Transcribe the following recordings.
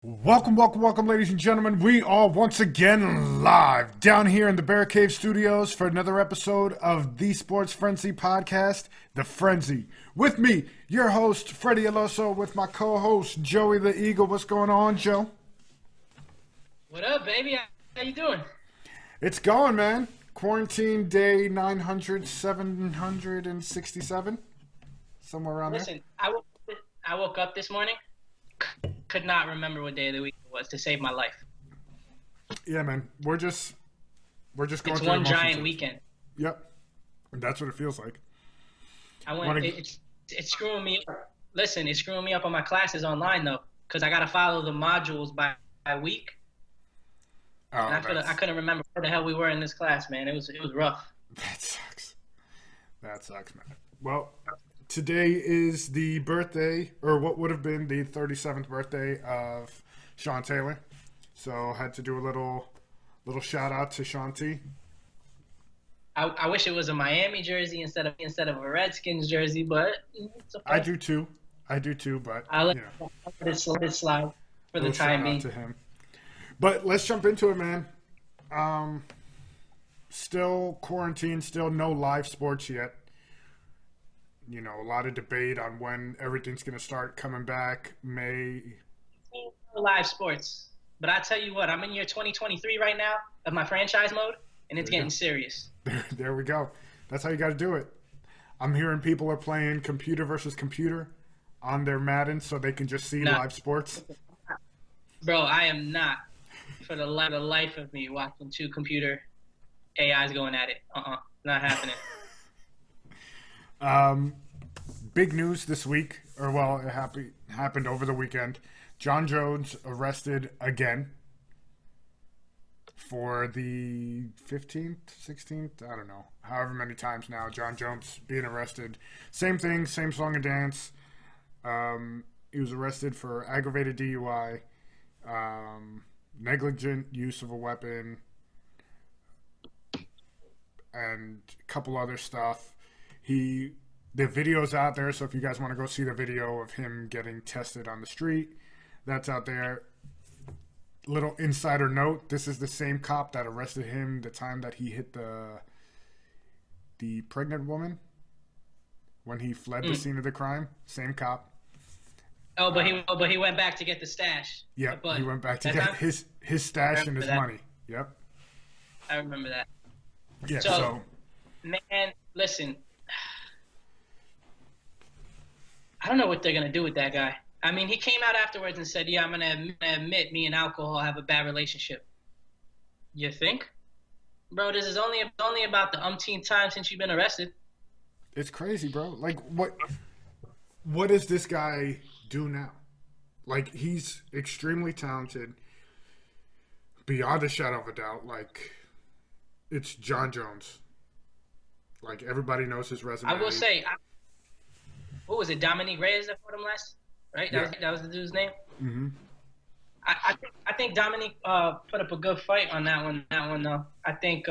Welcome, ladies and gentlemen. We are once again live down here in the Bear Cave Studios for another episode of the Sports Frenzy podcast, The Frenzy. With me, your host, Freddie Aloso, with my co-host, Joey the Eagle. What's going on, Joe? What up, baby? How you doing? It's going, man. Quarantine day 900, 767, somewhere around there. Listen, I woke up this morning, could not remember what day of the week it was to save my life. Yeah, man. We're just going It's through one the giant motions. weekend. Yep. And that's what it feels like. It's screwing me up. Listen, it's screwing me up on my classes online though, because I gotta follow the modules by week. Oh, And I couldn't remember where the hell we were in this class, man. It was rough. That sucks. That sucks, man. Well, today is the birthday, or what would have been the 37th birthday of Sean Taylor. So had to do a little shout out to Sean T. I wish it was a Miami jersey instead of a Redskins jersey, but it's okay. I do too, but I'll let you know, it slide for the little time shout being. out to him. But let's jump into it, man. Still quarantine, still no live sports yet. You know, a lot of debate on when everything's going to start coming back. May. Live sports. But I tell you what, I'm in year 2023 right now of my franchise mode, and it's getting serious. There we go. That's how you got to do it. I'm hearing people are playing computer versus computer on their Madden so they can just see Nah. live sports. Bro, I am not, for the life of me, watching two computer AIs going at it. Not happening. Big news this week, or well, it happened over the weekend. Jon Jones arrested again for the 15th, 16th, I don't know, however many times now. Jon Jones being arrested. Same thing, same song and dance. He was arrested for aggravated DUI, negligent use of a weapon, and a couple other stuff. The video's out there, so if you guys want to go see the video of him getting tested on the street, that's out there. Little insider note, this is the same cop that arrested him the time that he hit the pregnant woman when he fled the scene of the crime. Same cop. But he went back to get the stash. Yep, But he went back to that get time? his stash and his that. money. Yep. I remember that. Yeah, So, man, listen. I don't know what they're going to do with that guy. I mean, he came out afterwards and said, yeah, I'm going to admit me and alcohol have a bad relationship. You think? Bro, this is only about the umpteenth time since you've been arrested. it's crazy, bro. Like, what does this guy do now? Like, he's extremely talented, beyond a shadow of a doubt. Like, it's Jon Jones. Like, everybody knows his resume. I will say, what was it, Dominique Reyes that fought him last? Right? Yeah. That was the dude's name? Mm-hmm. I think Dominique put up a good fight on that one though. I think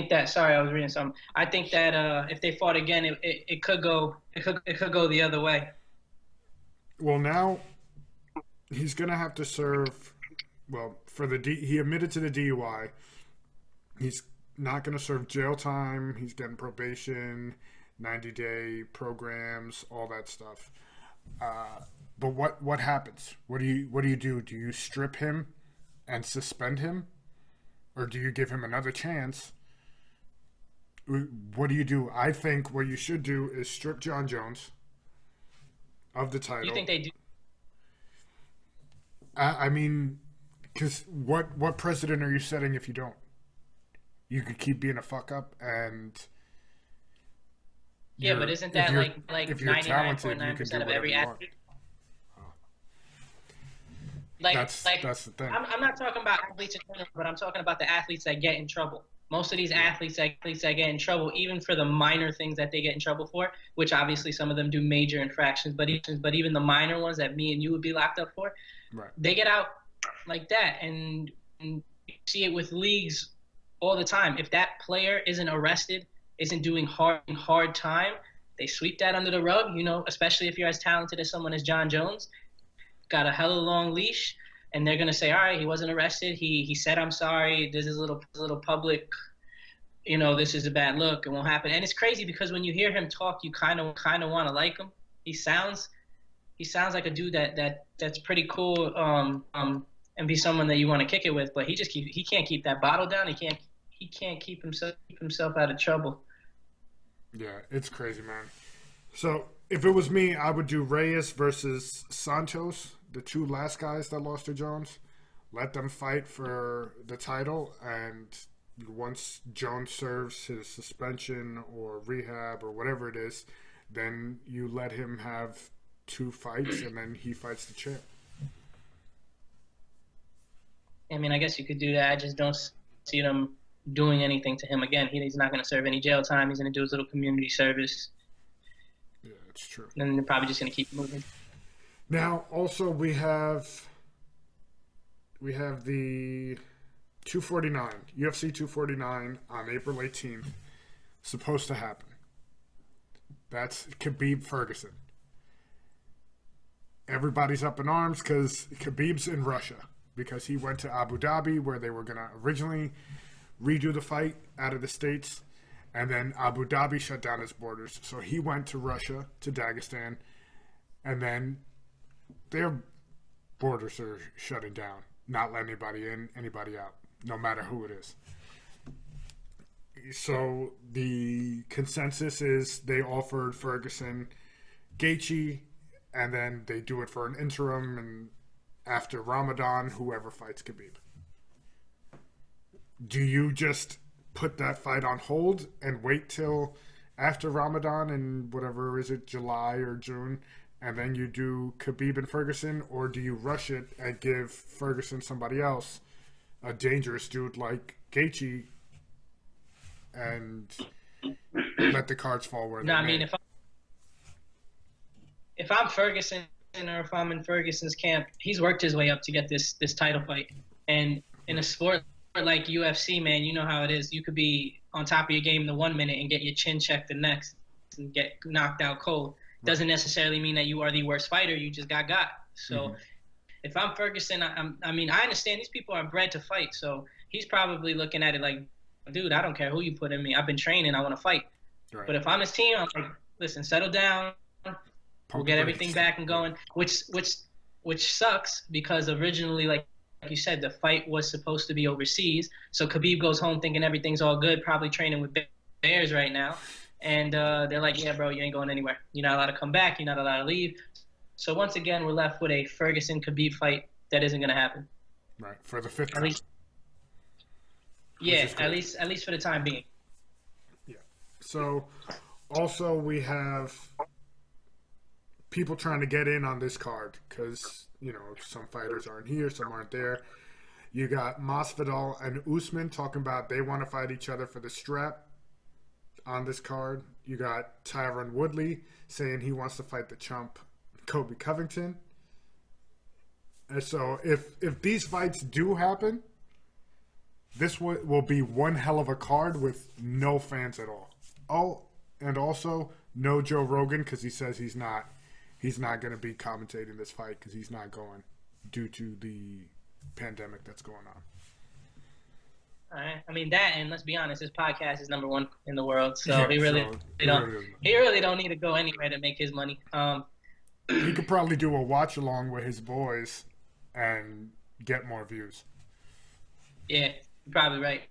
that. Sorry, I was reading something. I think that if they fought again, it could go the other way. Well, now he's gonna have to serve. Well, he admitted to the DUI. He's not gonna serve jail time. He's getting probation, 90-day programs, all that stuff. But what happens? What do you do? Do you strip him and suspend him, or do you give him another chance? What do you do? I think what you should do is strip Jon Jones of the title. You think they do? I mean, because what precedent are you setting if you don't? You could keep being a fuck up, and Yeah, but isn't that like if you're talented, 99.9% you can do of whatever every you want. athlete? That's the thing. I'm not talking about athletes in general, but I'm talking about the athletes that get in trouble. Most of these athletes that get in trouble, even for the minor things that they get in trouble for, which obviously some of them do major infractions, but even the minor ones that me and you would be locked up for, Right. they get out like that. And you see it with leagues all the time. If that player isn't arrested, isn't doing hard time, they sweep that under the rug, especially if you're as talented as someone as Jon Jones, got a hella long leash, and they're gonna say, all right, he wasn't arrested. He said I'm sorry. This is a little public. This is a bad look. It won't happen. And it's crazy because when you hear him talk, you kind of want to like him. He sounds like a dude that's pretty cool. And be someone that you want to kick it with. But he can't keep that bottle down. He can't keep himself out of trouble. Yeah, it's crazy, man. So if it was me, I would do Reyes versus Santos, the two last guys that lost to Jones. Let them fight for the title, and once Jones serves his suspension or rehab or whatever it is, then you let him have two fights, and then he fights the champ. I mean, I guess you could do that. I just don't see them doing anything to him again. He's not going to serve any jail time. He's going to do his little community service. Yeah, it's true. And they're probably just going to keep moving. Now, also we have the 249, UFC 249 on April 18th, supposed to happen. That's Khabib Ferguson. Everybody's up in arms because Khabib's in Russia, because he went to Abu Dhabi where they were going to originally redo the fight out of the States, and then Abu Dhabi shut down its borders. So he went to Russia, to Dagestan, and then their borders are shutting down, not letting anybody in, anybody out, no matter who it is. So the consensus is they offered Ferguson Gaethje, and then they do it for an interim, and after Ramadan, whoever fights Khabib. Do you just put that fight on hold and wait till after Ramadan in whatever, is it July or June, and then you do Khabib and Ferguson, or do you rush it and give Ferguson somebody else, a dangerous dude like Gaethje, and let the cards fall where they may? I mean, if I'm Ferguson or if I'm in Ferguson's camp, he's worked his way up to get this title fight. And in a sport like UFC, man, you know how it is. You could be on top of your game the 1 minute and get your chin checked the next and get knocked out cold. Doesn't necessarily mean that you are the worst fighter. You just got. So if I'm Ferguson, I mean, I understand these people are bred to fight. So he's probably looking at it like, dude, I don't care who you put in me. I've been training. I want to fight. Right. But if I'm his team, I'm like, listen, settle down. We'll get everything back and going, which sucks because originally, like you said, the fight was supposed to be overseas. So Khabib goes home thinking everything's all good, probably training with bears right now. And they're like, yeah, bro, you ain't going anywhere. You're not allowed to come back. You're not allowed to leave. So once again, we're left with a Ferguson-Khabib fight that isn't going to happen. Right, for the fifth time. At least for the time being. Yeah. So also we have people trying to get in on this card because, some fighters aren't here, some aren't there. You got Masvidal and Usman talking about they want to fight each other for the strap on this card. You got Tyron Woodley saying he wants to fight the chump Kobe Covington. And so if these fights do happen, this will be one hell of a card with no fans at all. Oh, and also no Joe Rogan because he says he's not going to be commentating this fight because he's not going due to the pandemic that's going on. All right. I mean that, and let's be honest, his podcast is number one in the world, so he really don't need to go anywhere to make his money. He could probably do a watch along with his boys and get more views. Yeah, you're probably right.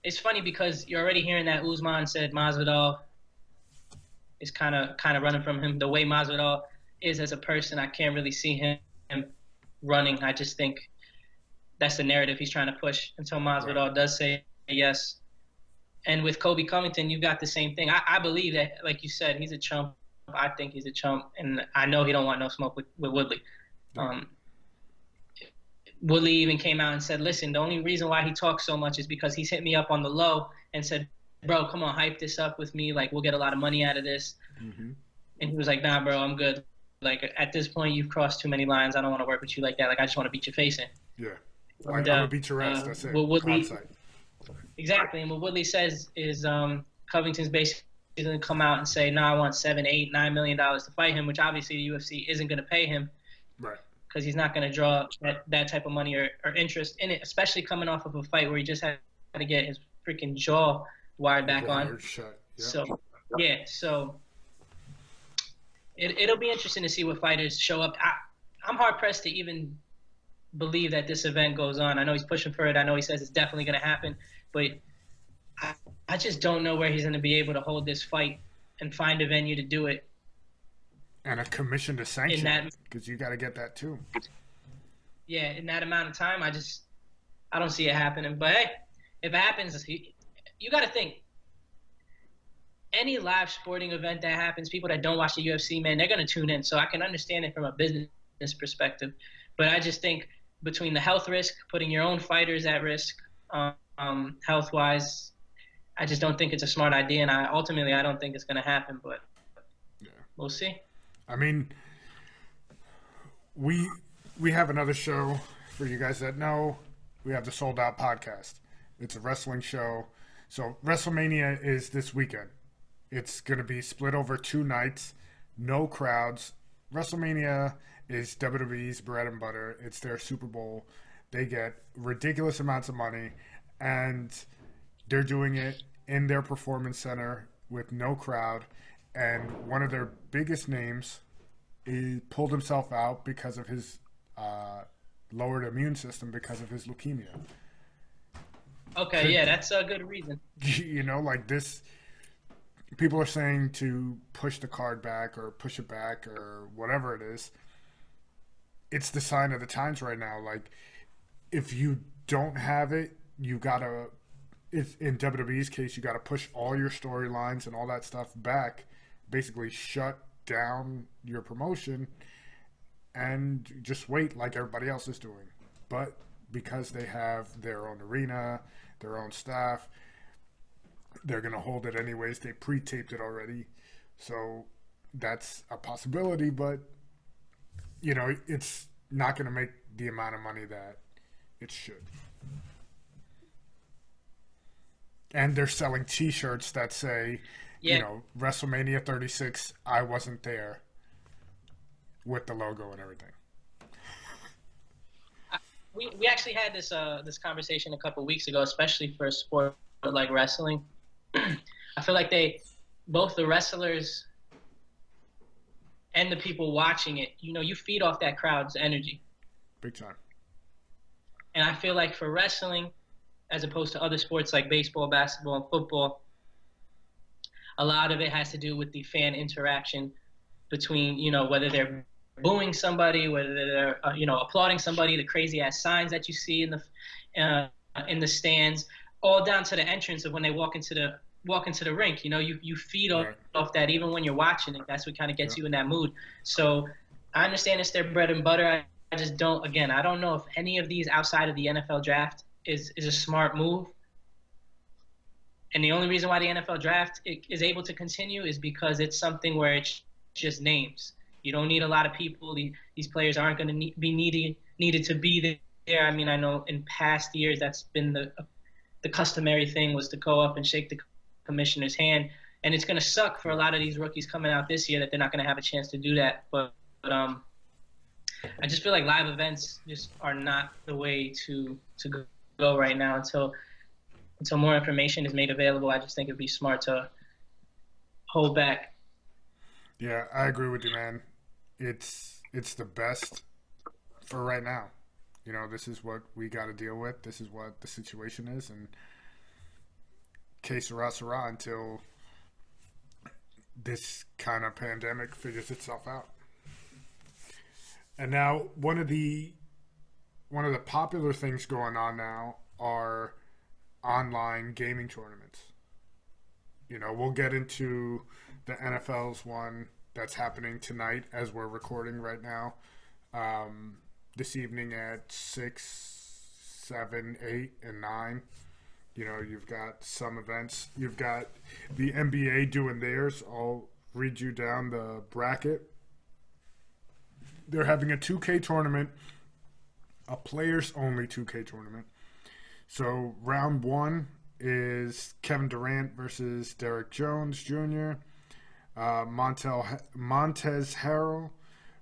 It's funny because you're already hearing that Usman said Masvidal is kind of running from him. The way Masvidal is as a person, I can't really see him running. I just think that's the narrative he's trying to push until Masvidal does say yes. And with Kobe Covington, you've got the same thing. I believe that, like you said, he's a chump. I think he's a chump, and I know he don't want no smoke with Woodley. Woodley even came out and said, listen, the only reason why he talks so much is because he's hit me up on the low and said, bro, come on, hype this up with me. Like, we'll get a lot of money out of this. Mm-hmm. And he was like, nah, bro, I'm good. Like, at this point, you've crossed too many lines. I don't want to work with you like that. Like, I just want to beat your face in. Yeah. Like, I'm going to beat your ass. That's it. Exactly. And what Woodley says is Covington's basically going to come out and say, no, I want $7, $8, $9 million to fight him, which obviously the UFC isn't going to pay him Right. because he's not going to draw that type of money or interest in it, especially coming off of a fight where he just had to get his freaking jaw wired back on. Shut. Yep. So, yeah, so it'll be interesting to see what fighters show up. I'm hard-pressed to even believe that this event goes on. I know he's pushing for it. I know he says it's definitely going to happen, but I just don't know where he's going to be able to hold this fight and find a venue to do it. And a commission to sanction it, because you got to get that too. Yeah, in that amount of time, I don't see it happening. But hey, if it happens, you got to think. Any live sporting event that happens, people that don't watch the UFC, man, they're going to tune in. So I can understand it from a business perspective. But I just think between the health risk, putting your own fighters at risk, health-wise, I just don't think it's a smart idea. And ultimately, I don't think it's going to happen. But yeah, we'll see. I mean, we have another show for you guys that know. We have the Sold Out podcast. It's a wrestling show. So WrestleMania is this weekend. It's going to be split over 2 nights, no crowds. WrestleMania is WWE's bread and butter. It's their Super Bowl. They get ridiculous amounts of money, and they're doing it in their performance center with no crowd. And one of their biggest names, he pulled himself out because of his lowered immune system because of his leukemia. Okay, yeah, that's a good reason. You know, like this, people are saying to push the card back or push it back or whatever it is. It's the sign of the times right now. Like, if you don't have it, you gotta, if in WWE's case, you gotta push all your storylines and all that stuff back, basically shut down your promotion and just wait like everybody else is doing. But because they have their own arena, their own staff, they're going to hold it anyways. They pre-taped it already. So that's a possibility, but, you know, it's not going to make the amount of money that it should. And they're selling T-shirts that say, you know, WrestleMania 36, I wasn't there, with the logo and everything. We actually had this conversation a couple of weeks ago, especially for a sport like wrestling. I feel like both the wrestlers and the people watching it, you know, you feed off that crowd's energy. Big time. And I feel like for wrestling, as opposed to other sports like baseball, basketball, and football, a lot of it has to do with the fan interaction between, you know, whether they're booing somebody, whether they're, you know, applauding somebody, the crazy ass signs that you see in the stands, all down to the entrance of when they walk into the rink. You know, you feed off that even when you're watching it. That's what kind of gets you in that mood. So I understand it's their bread and butter. I just don't. Again, I don't know if any of these outside of the NFL draft is a smart move. And the only reason why the NFL draft is able to continue is because it's something where it's just names. You don't need a lot of people. These players aren't going to be needed to be there. I mean, I know in past years that's been the customary thing was to go up and shake the commissioner's hand. And it's going to suck for a lot of these rookies coming out this year that they're not going to have a chance to do that. But I just feel like live events just are not the way to go right now until more information is made available. I just think it'd be smart to hold back. Yeah, I agree with you, man. It's the best for right now. You know, this is what we got to deal with. This is what the situation is, and que sera, sera until this kind of pandemic figures itself out. And now one of the popular things going on now are online gaming tournaments. You know, we'll get into the NFL's one that's happening tonight as we're recording right now. This evening at 6, 7, 8, and 9. You know, you've got some events. You've got the NBA doing theirs. I'll read you down the bracket. They're having a 2K tournament, a players-only 2K tournament. So round 1 is Kevin Durant versus Derek Jones Jr. Montez Harrell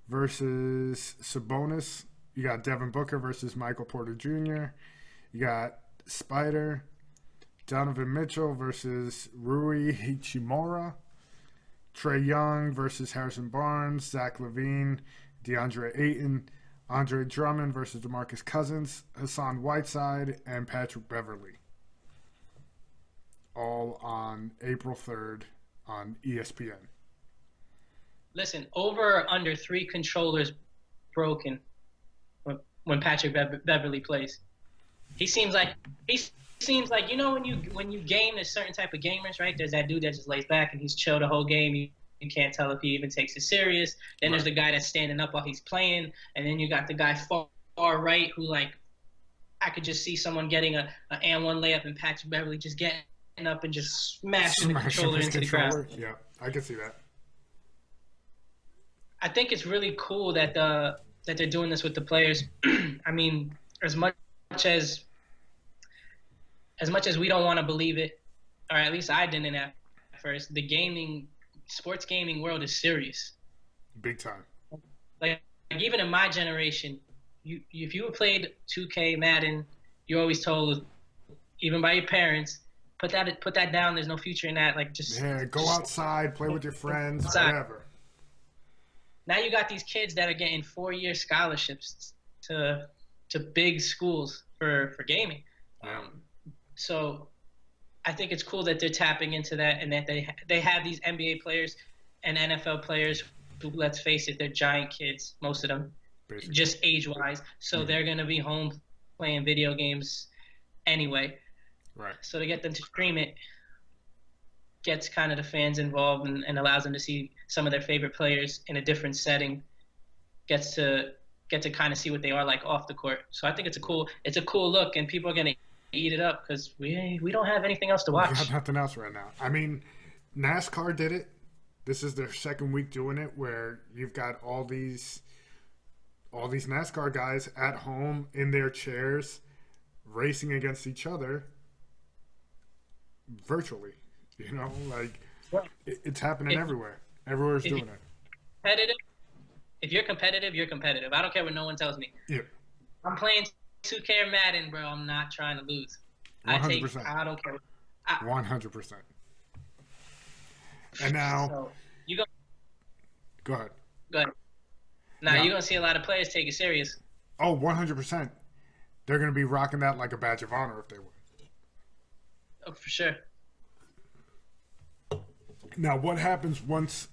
versus Sabonis. You got Devin Booker versus Michael Porter Jr. You got Spider, Donovan Mitchell versus Rui Hachimura. Trey Young versus Harrison Barnes. Zach LaVine, DeAndre Ayton. Andre Drummond versus DeMarcus Cousins. Hassan Whiteside and Patrick Beverley. All on April 3rd on ESPN. Listen, over or under 3 controllers broken when Patrick Beverley plays. He seems like you know when you game, there's certain type of gamers, right? There's that dude that just lays back and he's chill the whole game. You can't tell if he even takes it serious. Then there's the guy that's standing up while he's playing, and then you got the guy far right who, like, I could just see someone getting an and one layup and Patrick Beverley just getting up and just smashing the controller into the ground. Yeah, I can see that. I think it's really cool that they're doing this with the players. I mean, as much as we don't want to believe it, or at least I didn't at first, the sports gaming world is serious. Big time. Like even in my generation, if you played 2K Madden, you're always told, even by your parents, put that down. There's no future in that. Like go outside, play with your friends, whatever. Now you got these kids that are getting 4-year scholarships to big schools for gaming. So I think it's cool that they're tapping into that, and that they have these NBA players and NFL players who, let's face it, they're giant kids, most of them, basically, just age-wise. So they're going to be home playing video games anyway. Right. So to get them to stream it gets kind of the fans involved and allows them to see some of their favorite players in a different setting. Gets to kind of see what they are like off the court. So I think it's a cool look, and people are going to eat it up because we don't have anything else to watch. We have nothing else right now. I mean, NASCAR did it. This is their second week doing it, where you've got all these NASCAR guys at home in their chairs racing against each other virtually. You know, like it's happening everywhere. Everywhere's doing it. Competitive. If you're competitive, you're competitive. I don't care what no one tells me. Yeah. I'm playing 2K or Madden, bro. I'm not trying to lose. 100%. I don't care. 100%. And now, so go ahead. Now you're gonna see a lot of players take it serious. Oh, 100%. They're gonna be rocking that like a badge of honor if they win. Oh, for sure. Now, what happens once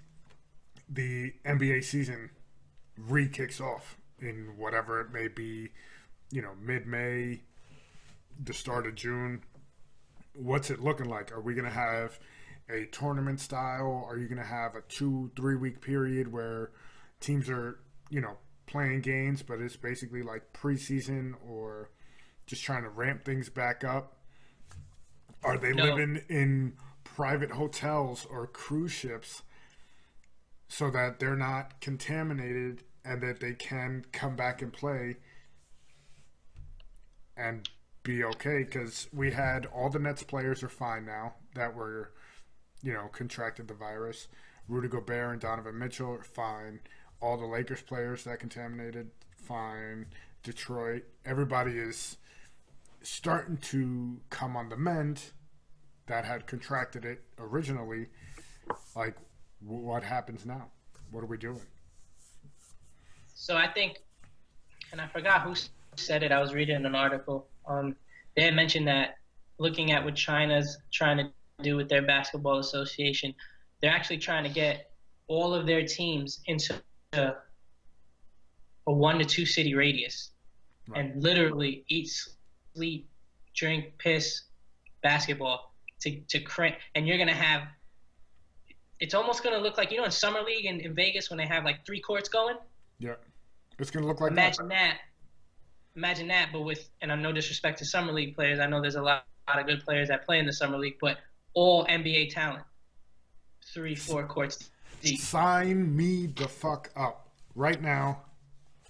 the NBA season re-kicks off in whatever it may be, mid-May, the start of June? What's it looking like? Are we going to have a tournament style? Are you going to have a 2-3 week period where teams are, playing games, but it's basically like preseason or just trying to ramp things back up? Are they living in private hotels or cruise ships so that they're not contaminated and that they can come back and play and be okay? Because we had all the Nets players are fine now that were, contracted the virus. Rudy Gobert and Donovan Mitchell are fine. All the Lakers players that contaminated, fine. Detroit, everybody is starting to come on the mend that had contracted it originally. Like, what happens now? What are we doing? So I think, and I forgot who said it, I was reading an article. They had mentioned that looking at what China's trying to do with their basketball association, they're actually trying to get all of their teams into a 1 to 2 city radius. Right. And literally eat, sleep, drink, piss, basketball to crank. And you're going to have, it's almost going to look like, in Summer League in Vegas when they have like 3 courts going? Yeah. It's going to look like Imagine that, but with, and I'm no disrespect to Summer League players, I know there's a lot of good players that play in the Summer League, but all NBA talent. 3-4 courts deep. Sign me the fuck up right now.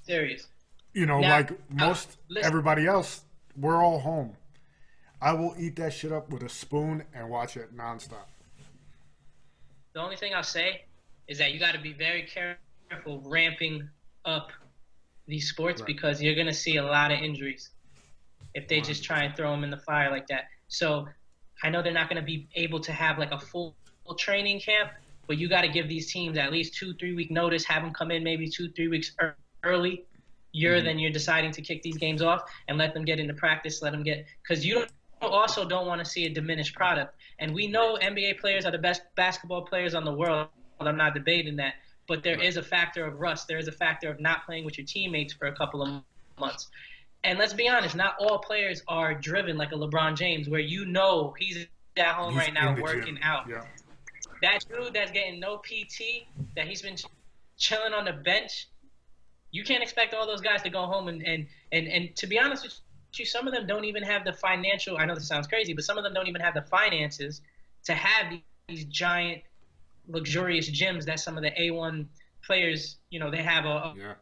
Serious. Like most everybody else, we're all home. I will eat that shit up with a spoon and watch it nonstop. The only thing I'll say is that you got to be very careful ramping up these sports Right. because you're going to see a lot of injuries if they just try 100%. and throw them in the fire like that. So I know they're not going to be able to have like a full training camp, but you got to give these teams at least 2-3 week notice, have them come in maybe 2-3 weeks early. Hmm. Then you're deciding to kick these games off and let them get into practice, let them get, because you also don't want to see a diminished product. And we Right. know NBA players are the best basketball players on the world. I'm not debating that, but there Right. is a factor of rust. There is a factor of not playing with your teammates for a couple of months. And let's be honest, not all players are driven like a LeBron James, where he's at home He's right in now the gym. working out. Yeah. That dude that's getting no PT, that he's been chilling on the bench, you can't expect all those guys to go home and to be honest with you, some of them don't even have the financial. I know this sounds crazy, but some of them don't even have the finances to have these giant, luxurious gyms that some of the A1 players, they have Yeah.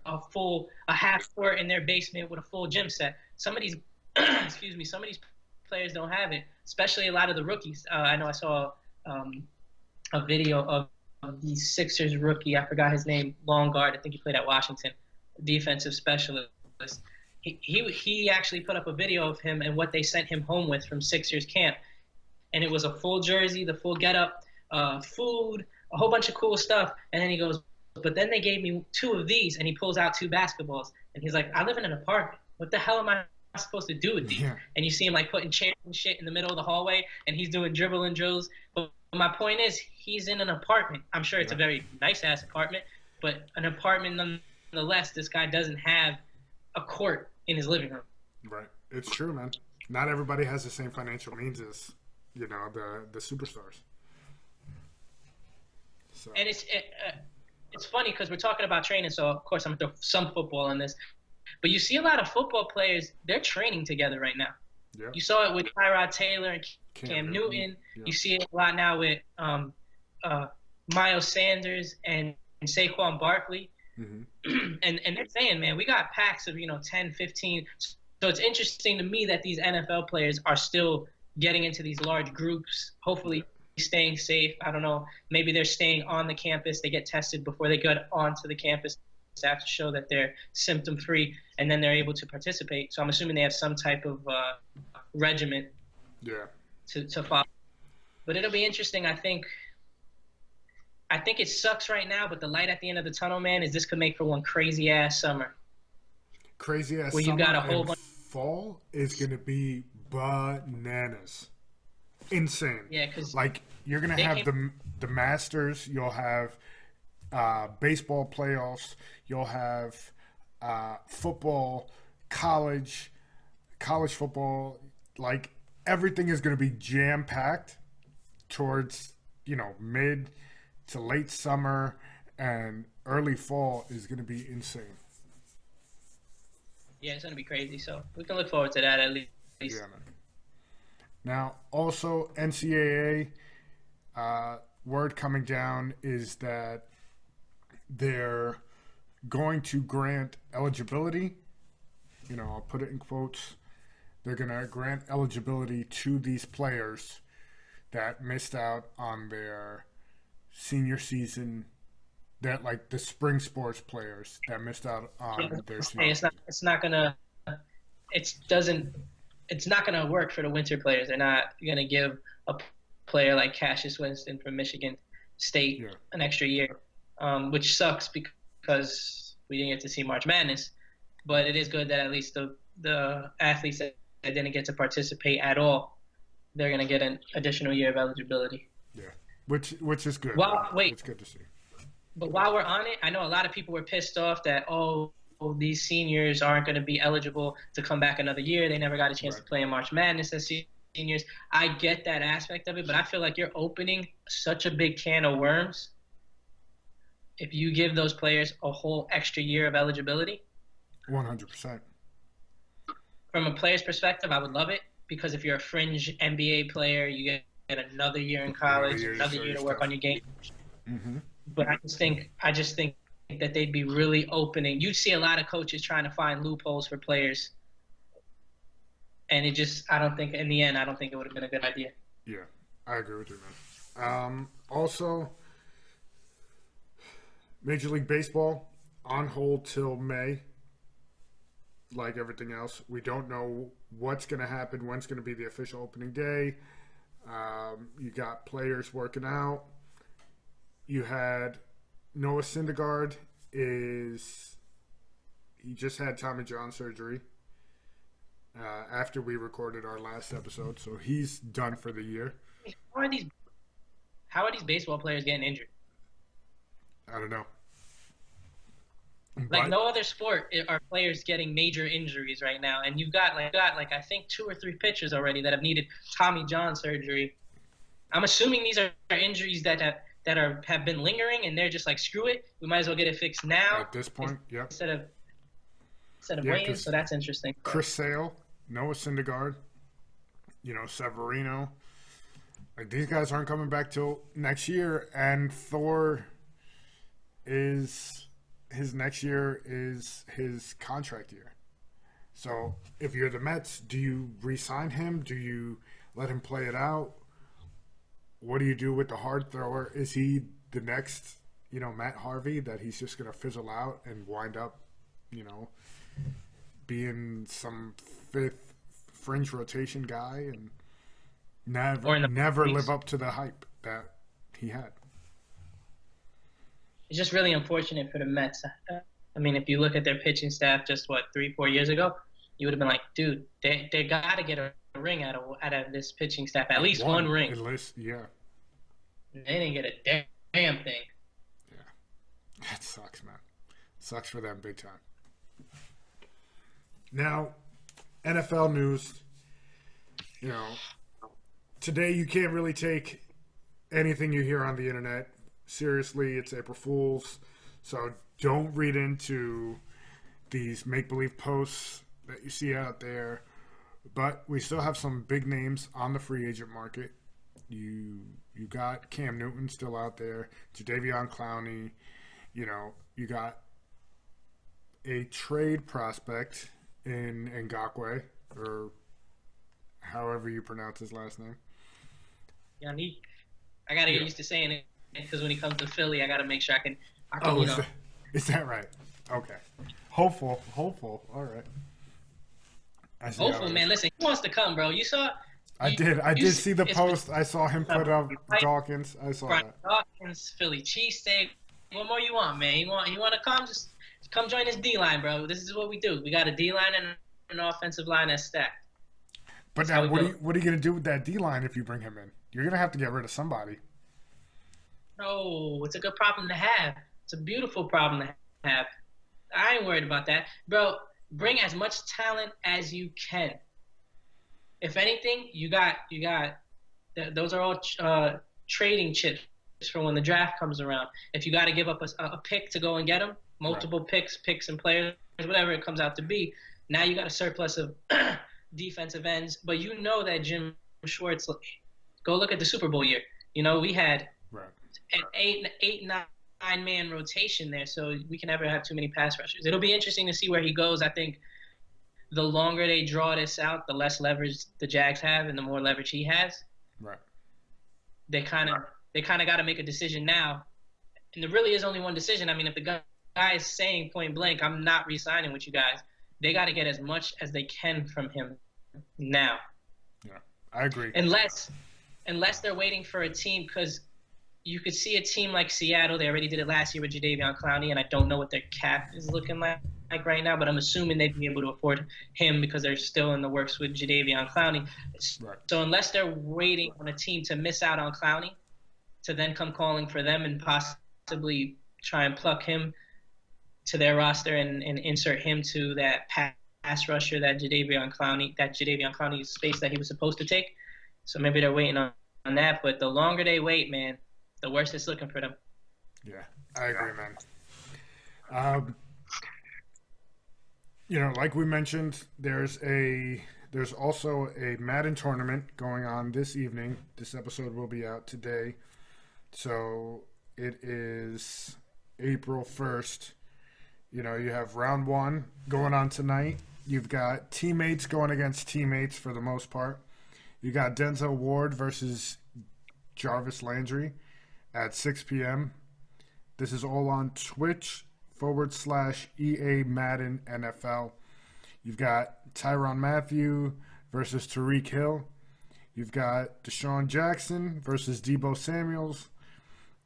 a half court in their basement with a full gym set. Some of these, excuse me, some of these players don't have it, especially a lot of the rookies. I know I saw um, a video of the Sixers rookie. I forgot his name, long guard. I think he played at Washington, defensive specialist. He actually put up a video of him and what they sent him home with from Sixers camp, and it was a full jersey, the full getup, food, a whole bunch of cool stuff. And then he goes, but then they gave me two of these, and he pulls out two basketballs, and he's like, I live in an apartment. What the hell am I supposed to do with these? Yeah. And you see him like putting chairs and shit in the middle of the hallway, and he's doing dribbling drills. But my point is, he's in an apartment. I'm sure it's Yeah. a very nice ass apartment, but an apartment nonetheless. This guy doesn't have a court in his living room. Right. It's true, man. Not everybody has the same financial means as the superstars. So And it's funny because we're talking about training, so of course I'm gonna throw some football in this. But you see a lot of football players, they're training together right now. yeah. You saw it with Tyrod Taylor and Cam Cam Newton. Newton. Yeah. You see it a lot now with uh, Miles Sanders and Saquon Barkley. Hmm. And they're saying, man, we got packs of 10, 15. So it's interesting to me that these NFL players are still getting into these large groups, hopefully staying safe. I don't know. Maybe they're staying on the campus. They get tested before they get onto the campus. They have to show that they're symptom free, and then they're able to participate. So I'm assuming they have some type of regimen Yeah. to follow. But it'll be interesting. I think it sucks right now, but the light at the end of the tunnel, man, is this could make for one crazy ass summer Crazy ass where you summer got a whole and bunch. fall is gonna be bananas. Insane. Yeah, because Like you're gonna they have came. the Masters. You'll have baseball playoffs. You'll have football, college football. Like everything is gonna be jam packed towards mid to late summer, and early fall is gonna be insane. Yeah, it's gonna be crazy. So we can look forward to that at Yeah, least. man. Now, also NCAA word coming down is that they're going to grant eligibility. I'll put it in quotes. They're going to grant eligibility to these players that missed out on their senior season. That like the spring sports players that missed out Yeah, on their hey, senior it's not. season. It's not gonna. It doesn't. It's not gonna work for the winter players. They're not gonna give a player like Cassius Winston from Michigan State Yeah, an extra year, which sucks because we didn't get to see March Madness. But it is good that at least the athletes that didn't get to participate at all, they're gonna get an additional year of eligibility. yeah. Which is good, man. Well, wait, It's good to see. but while we're on it, I know a lot of people were pissed off that these seniors aren't going to be eligible to come back another year. They never got a chance Right. to play in March Madness as seniors. I get that aspect of it, but I feel like you're opening such a big can of worms if you give those players a whole extra year of eligibility. 100%. From a player's perspective, I would love it because if you're a fringe NBA player, you get another year in Another college, year to another show year your to work stuff. on your game. Mm-hmm. But I just think that they'd be really opening. You'd see a lot of coaches trying to find loopholes for players and it just I don't think in the end I don't think it would have been a good idea. Yeah, I agree with you, man. Also, Major League Baseball on hold till May. Like everything else, we don't know what's going to happen. When's going to be the official opening day? You got players working out. You had Noah Syndergaard is he just had Tommy John surgery after we recorded our last episode, so he's done for the year. How are these how are these baseball players getting injured? I don't know, Like but no other sport are players getting major injuries right now, and you've got I think 2 or 3 pitchers already that have needed Tommy John surgery. I'm assuming these are injuries have been lingering, and they're just like screw it, we might as well get it fixed now at this point, yep, instead of yeah, waiting. So because that's interesting. Chris Sale, Noah Syndergaard, Severino, like these guys aren't coming back till next year, and Thor is his next year is his contract year. So if you're the Mets, do you re-sign him? Do you let him play it out? What do you do with the hard thrower? Is he the next, Matt Harvey that he's just going to fizzle out and wind up, you know, being some fifth fringe rotation guy and Or in the never weeks. live up to the hype that he had? It's just really unfortunate for the Mets. I mean, if you look at their pitching staff just 3-4 years ago, you would have been like, dude, they got to get a ring out of this pitching staff, at least one ring. At least, yeah. They didn't get a damn thing. Yeah. That sucks, man. Sucks for them big time. Now, NFL news. Today you can't really take anything you hear on the internet seriously. It's April Fool's. So don't read into these make-believe posts that you see out there. But we still have some big names on the free agent market. You got Cam Newton still out there, Jadeveon Clowney. You got a trade prospect in Ngakwe, or however you pronounce his last name. Yannick. I got to get used to saying it because when he comes to Philly, I got to make sure I can Oh, is that right? Okay. Hopeful. All right. Hopeful, man. Listen, he wants to come, bro. You saw. I did see the post. I saw him put up Dawkins. I saw that. Dawkins, Philly cheesesteak. What more you want, man? You want to come? Just come join this D line, bro. This is what we do. We got a D line and an offensive line that's stacked. But now, what are you gonna do with that D line if you bring him in? You're gonna have to get rid of somebody. No, it's a good problem to have. It's a beautiful problem to have. I ain't worried about that, bro. Bring as much talent as you can. If anything, you got. Those are all trading chips for when the draft comes around. If you got to give up a pick to go and get them, multiple picks and players, whatever it comes out to be. Now you got a surplus of defensive ends, but you know that Jim Schwartz. Go look at the Super Bowl year. We had an 9-man rotation there, so we can never have too many pass rushers. It'll be interesting to see where he goes. I think the longer they draw this out, the less leverage the Jags have, and the more leverage he has. Right. They kind of got to make a decision now, and there really is only one decision. I mean, if the guy is saying point blank, "I'm not re-signing with you guys," they got to get as much as they can from him now. Yeah, I agree. Unless they're waiting for a team, because you could see a team like Seattle. They already did it last year with Jadeveon Clowney, and I don't know what their cap is looking like right now, but I'm assuming they'd be able to afford him because they're still in the works with Jadeveon Clowney. Right. So unless they're waiting on a team to miss out on Clowney to then come calling for them and possibly try and pluck him to their roster and insert him to that pass rusher that Jadeveon Clowney space that he was supposed to take. So maybe they're waiting on that, but the longer they wait, man, the worse it's looking for them. Yeah, I agree, man. Like we mentioned, there's also a Madden tournament going on this evening. This episode will be out today. So it is April 1st. You have round 1 going on tonight. You've got teammates going against teammates for the most part. You got Denzel Ward versus Jarvis Landry at 6 p.m. This is all on Twitch/EA Madden NFL. You've got Tyrann Mathieu versus Tyreek Hill. You've got Deshaun Jackson versus Debo Samuels.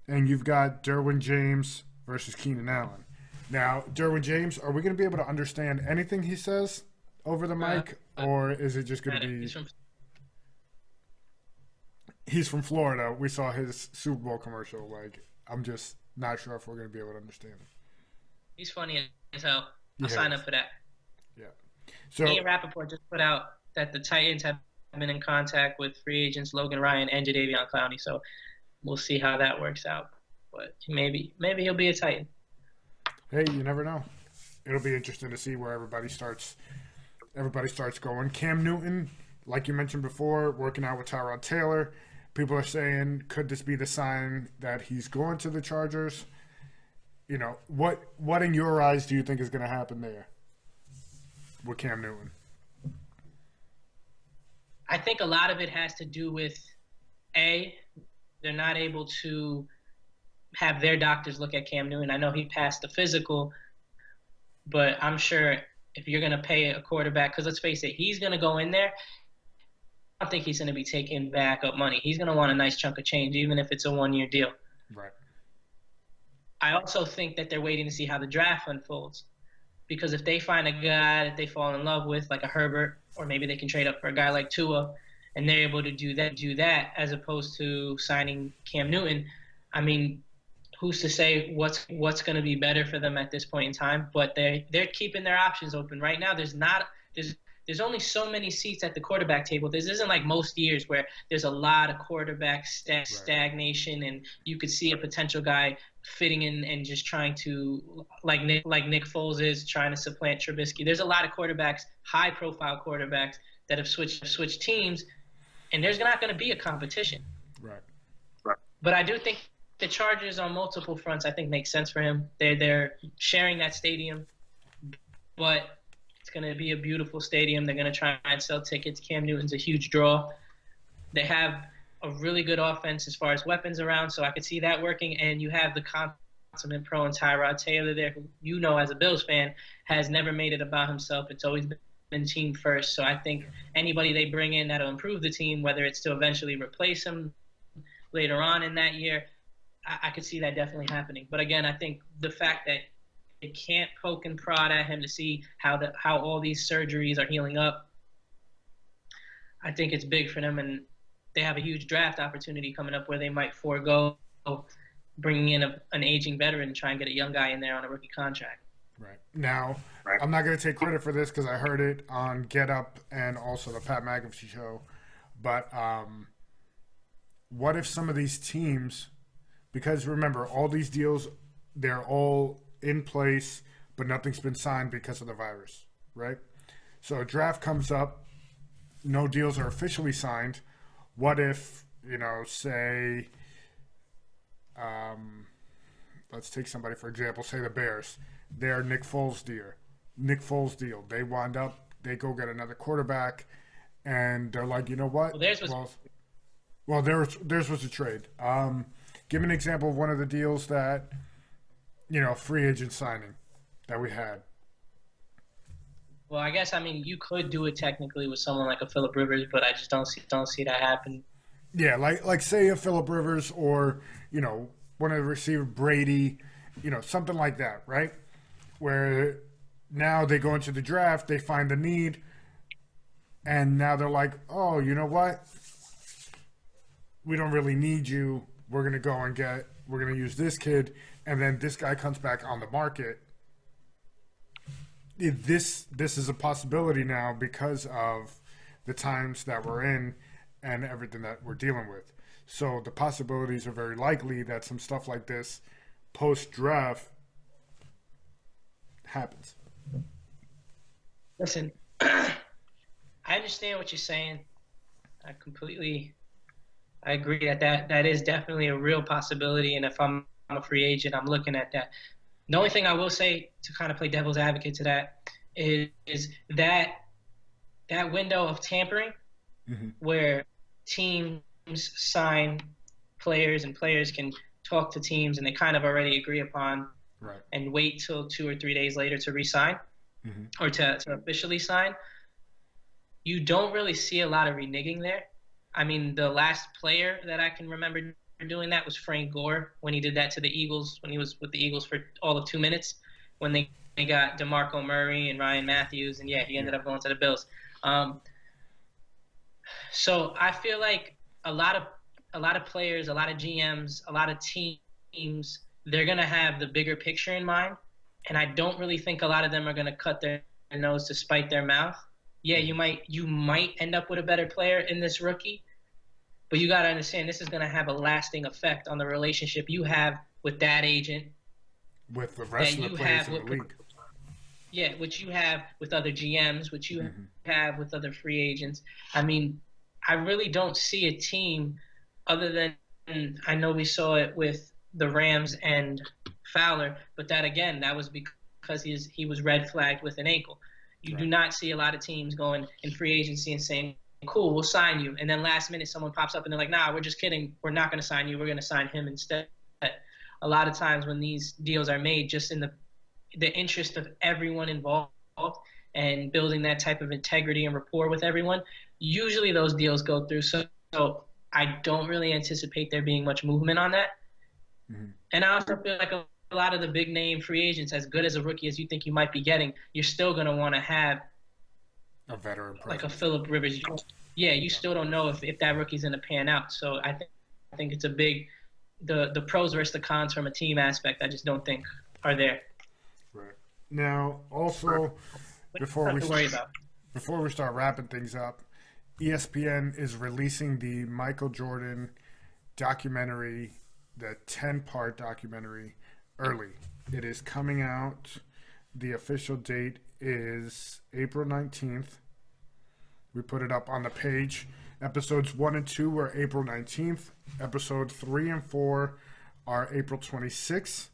And you've got Derwin James versus Keenan Allen. Now, Derwin James, are we going to be able to understand anything he says over the mic? Or is it just going to be... He's from Florida. We saw his Super Bowl commercial. Like, I'm just not sure if we're going to be able to understand him. He's funny as hell. I'll Yeah. sign up for that. Yeah. So, Ian Rappaport just put out that the Titans have been in contact with free agents Logan Ryan and Jadeveon Clowney. So we'll see how that works out. But maybe he'll be a Titan. hey, you never know. It'll be interesting to see where everybody starts going. Cam Newton, like you mentioned before, working out with Tyrod Taylor. People are saying, could this be the sign that he's going to the Chargers? You know, what in your eyes do you think is going to happen there with Cam Newton? I think a lot of it has to do with, A, they're not able to have their doctors look at Cam Newton. I know he passed the physical, but I'm sure if you're going to pay a quarterback, because let's face it, he's going to go in there. I don't think he's going to be taking backup money. He's going to want a nice chunk of change, even if it's a one-year deal. Right. I also think that they're waiting to see how the draft unfolds. Because if they find a guy that they fall in love with, like a Herbert, or maybe they can trade up for a guy like Tua, and they're able to do that as opposed to signing Cam Newton, I mean, who's to say what's going to be better for them at this point in time? But they're keeping their options open right now. There's only so many seats at the quarterback table. This isn't like most years where there's a lot of quarterback stagnation, and you could see a potential guy fitting in and just trying to, like Nick Foles is trying to supplant Trubisky. There's a lot of quarterbacks, high-profile quarterbacks, that have switched teams, and there's not going to be a competition. Right. But I do think the Chargers on multiple fronts, I think, make sense for him. They're sharing that stadium, but it's going to be a beautiful stadium. They're going to try and sell tickets. Cam Newton's a huge draw. They have a really good offense as far as weapons around, so I could see that working. And you have the consummate pro and Tyrod Taylor there, who, you know, as a Bills fan, has never made it about himself. It's always been team first. So I think anybody they bring in that'll improve the team, whether it's to eventually replace him later on in that year, I could see that definitely happening. But again, I think the fact that they can't poke and prod at him to see how all these surgeries are healing up, I think it's big for them, and they have a huge draft opportunity coming up where they might forego bringing in an aging veteran and try and get a young guy in there on a rookie contract. Right. Now, I'm not going to take credit for this because I heard it on Get Up and also the Pat McAfee show, but what if some of these teams, because remember, all these deals, they're all in place, but nothing's been signed because of the virus, right? So a draft comes up, no deals are officially signed. What if, say, let's take somebody, for example, say the Bears. They're Nick Foles deal. They wind up, they go get another quarterback, and they're like, you know what? Well, theirs was a trade. Give me an example of one of the deals that, free agent signing that we had. Well, I guess, you could do it technically with someone like a Phillip Rivers, but I just don't see that happen. Yeah, like say a Phillip Rivers or, one of the receiver, Brady, something like that, right? Where now they go into the draft, they find the need, and now they're like, oh, you know what? We don't really need you. We're going to use this kid, and then this guy comes back on the market. This is a possibility now because of the times that we're in and everything that we're dealing with. So the possibilities are very likely that some stuff like this post-draft happens. Listen, I understand what you're saying. I agree that is definitely a real possibility, and if I'm a free agent, I'm looking at that. The only thing I will say to kind of play devil's advocate to that is that window of tampering Hmm. where teams sign players and players can talk to teams and they kind of already agree upon Right. and wait till 2 or 3 days later to re-sign Hmm. or to officially sign. You don't really see a lot of reneging there. I mean, the last player that I can remember doing that was Frank Gore when he did that to the Eagles when he was with the Eagles for all of 2 minutes when they got DeMarco Murray and Ryan Matthews and yeah, he Yeah. ended up going to the Bills. Um, so I feel like a lot of a lot of players, a lot of GMs, a lot of teams, they're gonna have the bigger picture in mind, and I don't really think a lot of them are gonna cut their nose to spite their mouth. Yeah, Hmm. you might end up with a better player in this rookie, but you got to understand this is going to have a lasting effect on the relationship you have with that agent, With the rest that of the you players have in the with league. yeah, which you have with other GMs, which you Hmm. have with other free agents. I mean, I really don't see a team other than I know we saw it with the Rams and Fowler, but that again, that was because he was red flagged with an ankle. You do Right. not see a lot of teams going in free agency and saying, "Cool, we'll sign you," and then last minute someone pops up and they're like, "Nah, we're just kidding. We're not going to sign you. We're going to sign him instead." A lot of times when these deals are made, just in the interest of everyone involved and building that type of integrity and rapport with everyone, usually those deals go through. So I don't really anticipate there being much movement on that. Hmm. And I also feel like a lot of the big name free agents, as good as a rookie as you think you might be getting, you're still going to want to have A veteran like a presence. Phillip Rivers. Yeah, you Yeah. still don't know if that rookie's going to pan out. So I think it's a big the pros versus the cons from a team aspect. I just don't think are there. Right. Now, also, But before we nothing to worry about. before we start wrapping things up, ESPN is releasing the Michael Jordan documentary, the 10-part documentary, early. It is coming out. The official date is April 19th. We put it up on the page. Episodes 1 and 2 are April 19th. Episode 3 and 4 are April 26th.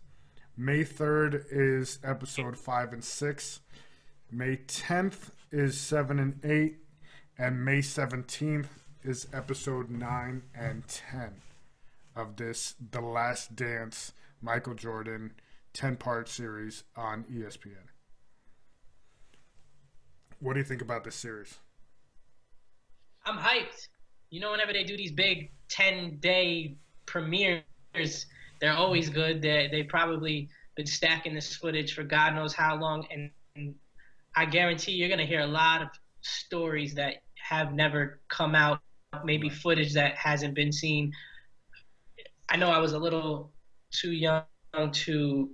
May 3rd is episode 5 and 6. May 10th is 7 and 8. And May 17th is episode 9 and 10 of this The Last Dance Michael Jordan 10-part series on ESPN. What do you think about this series? I'm hyped. You know, whenever they do these big 10-day premieres, they're always good. They probably been stacking this footage for God knows how long, and I guarantee you're gonna hear a lot of stories that have never come out. Maybe Right. footage that hasn't been seen. I know I was a little too young to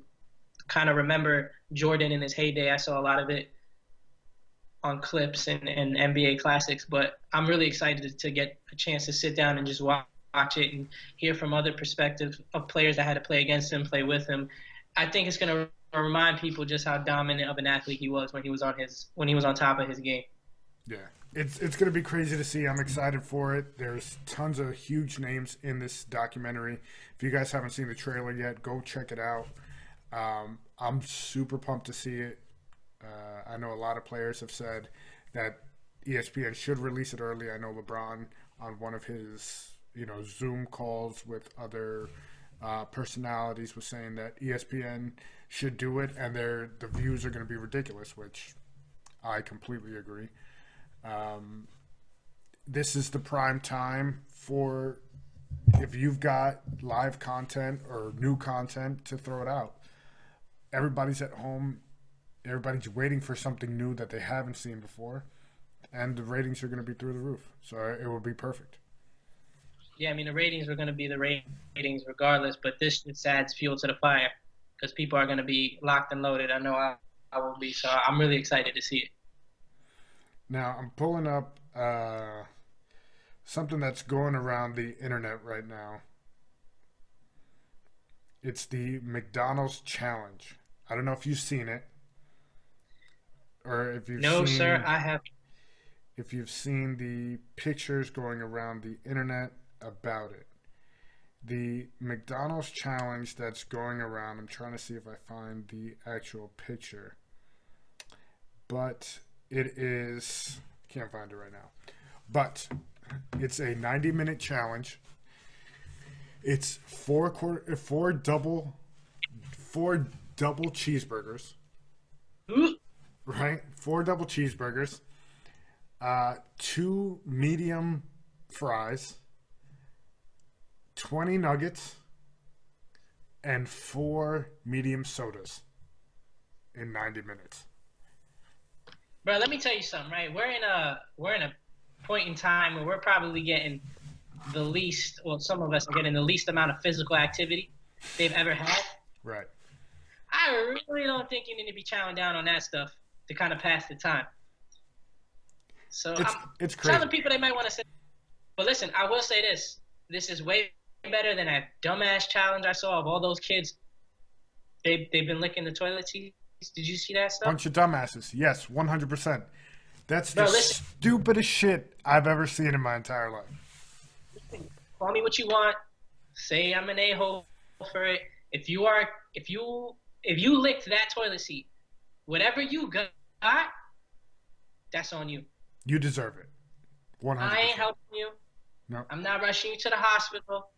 kind of remember Jordan in his heyday. I saw a lot of it on clips and NBA classics, but I'm really excited to get a chance to sit down and just watch it and hear from other perspectives of players that had to play against him, play with him. I think it's going to remind people just how dominant of an athlete he was when he was on top of his game. Yeah. It's going to be crazy to see. I'm excited for it. There's tons of huge names in this documentary. If you guys haven't seen the trailer yet, go check it out. I'm super pumped to see it. I know a lot of players have said that ESPN should release it early. I know LeBron on one of his Zoom calls with other personalities was saying that ESPN should do it, and the views are going to be ridiculous, which I completely agree. Um, this is the prime time for if you've got live content or new content to throw it out. Everybody's at home. Everybody's waiting for something new that they haven't seen before, and the ratings are going to be through the roof. So it will be perfect. Yeah, I mean the ratings are going to be the ratings regardless, but this just adds fuel to the fire because people are going to be locked and loaded. I know I will be, so I'm really excited to see it. Now I'm pulling up something that's going around the internet right now. It's the McDonald's challenge. I don't know if you've seen it or No, sir, I have. if you've seen the pictures going around the internet about it. The McDonald's challenge that's going around, I'm trying to see if I find the actual picture. but it is, can't find it right now. But it's a 90-minute challenge. It's four double cheeseburgers, Ooh. right? Four double cheeseburgers, two medium fries, 20 nuggets, and four medium sodas in 90 minutes. Bro, let me tell you something, right? We're in a point in time where we're probably getting the least, well, some of us are getting the least amount of physical activity they've ever had. Right. I really don't think you need to be chowing down on that stuff to kind of pass the time. So It's I'm crazy. telling people they might want to say, but listen, I will say this. This is way better than that dumbass challenge I saw of all those kids. They've been licking the toilet seats. Did you see that stuff? Bunch of dumbasses. Yes, 100%. That's the Bro, listen. stupidest shit I've ever seen in my entire life. Call me what you want. Say I'm an a-hole for it. If you licked that toilet seat, whatever you got, that's on you. You deserve it. 100%. I ain't helping you. No. I'm not rushing you to the hospital.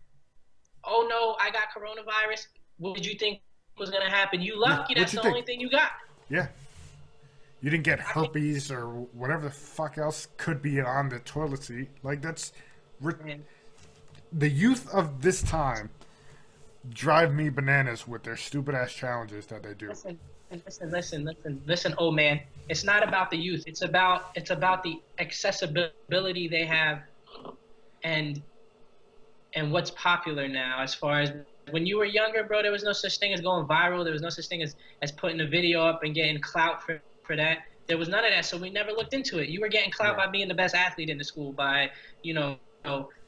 Oh no, I got coronavirus. What did you think was gonna happen? You lucky that's the only thing you got. Yeah. You didn't get herpes or whatever the fuck else could be on the toilet seat. Like, that's... The youth of this time drive me bananas with their stupid-ass challenges that they do. Listen, old man. It's not about the youth. It's about the accessibility they have and what's popular now. As far as when you were younger, bro, there was no such thing as going viral. There was no such thing as putting a video up and getting clout for that. There was none of that, so we never looked into it. You were getting clout by being the best athlete in the school, by,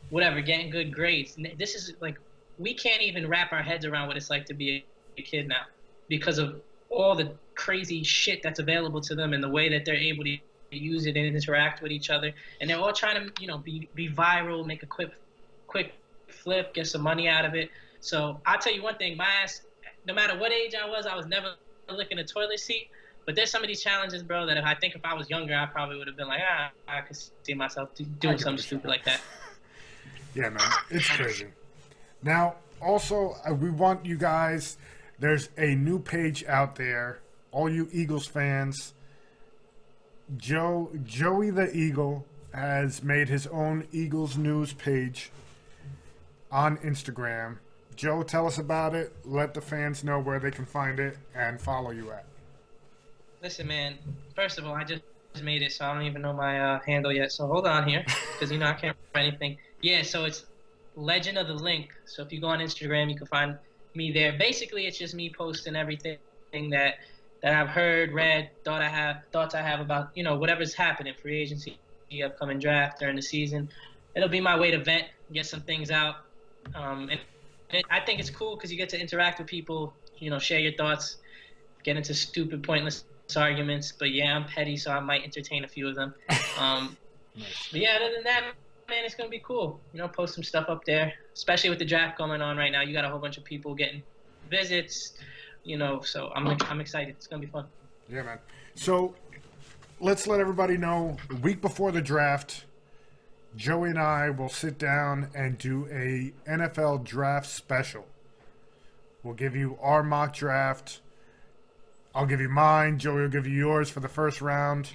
whatever, getting good grades. This is like, we can't even wrap our heads around what it's like to be a kid now because of all the crazy shit that's available to them and the way that they're able to use it and interact with each other. And they're all trying to, be viral, make a quick flip, get some money out of it. So I'll tell you one thing, my ass, no matter what age I was never licking a toilet seat. But there's some of these challenges, bro, that if I was younger, I probably would have been like, I could see myself doing something stupid like that. Yeah, man, it's crazy. Now, also, we want you guys, there's a new page out there, all you Eagles fans. Joey the Eagle has made his own Eagles news page on Instagram. Joe, tell us about it. Let the fans know where they can find it and follow you at. Listen, man, first of all, I just made it, so I don't even know my handle yet. So hold on here, because, I can't remember anything. Yeah, so it's Legend of the Link. So if you go on Instagram, you can find me there. Basically, it's just me posting everything that I've heard, read, thoughts I have about, whatever's happening, free agency, the upcoming draft during the season. It'll be my way to vent, get some things out. And I think it's cool because you get to interact with people, share your thoughts, get into stupid, pointless arguments. But yeah, I'm petty, so I might entertain a few of them. But yeah, other than that, man, it's gonna be cool. Post some stuff up there, especially with the draft going on right now. You got a whole bunch of people getting visits, so I'm excited. It's gonna be fun. Yeah, man. So let's let everybody know, the week before the draft, Joey and I will sit down and do a NFL draft special. We'll give you our mock draft. I'll give you mine. Joey will give you yours for the first round.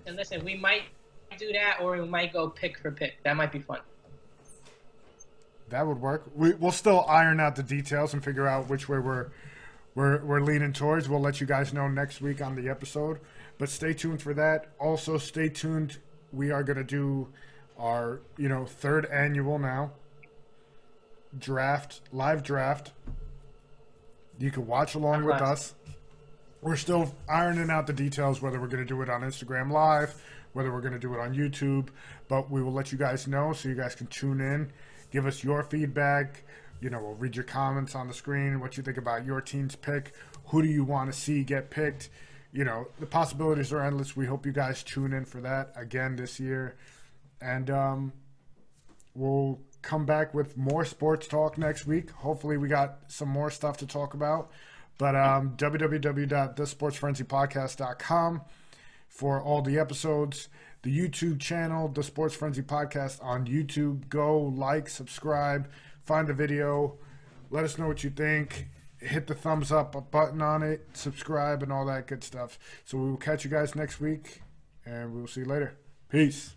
And listen, we might do that, or we might go pick for pick. That might be fun. That would work. We'll still iron out the details and figure out which way we're leaning towards. We'll let you guys know next week on the episode. But stay tuned for that. Also, stay tuned. We are going to do our, third annual now live draft. You can watch along with us. We're still ironing out the details, whether we're going to do it on Instagram Live, whether we're going to do it on YouTube. But we will let you guys know so you guys can tune in. Give us your feedback. We'll read your comments on the screen, what you think about your team's pick. Who do you want to see get picked? The possibilities are endless. We hope you guys tune in for that again this year. And we'll come back with more sports talk next week. Hopefully we got some more stuff to talk about. But www.thesportsfrenzypodcast.com. for all the episodes. The YouTube channel, the Sports Frenzy Podcast on YouTube. Go like, subscribe, find the video. Let us know what you think. Hit the thumbs up button on it, subscribe, and all that good stuff. So we will catch you guys next week, and we will see you later. Peace.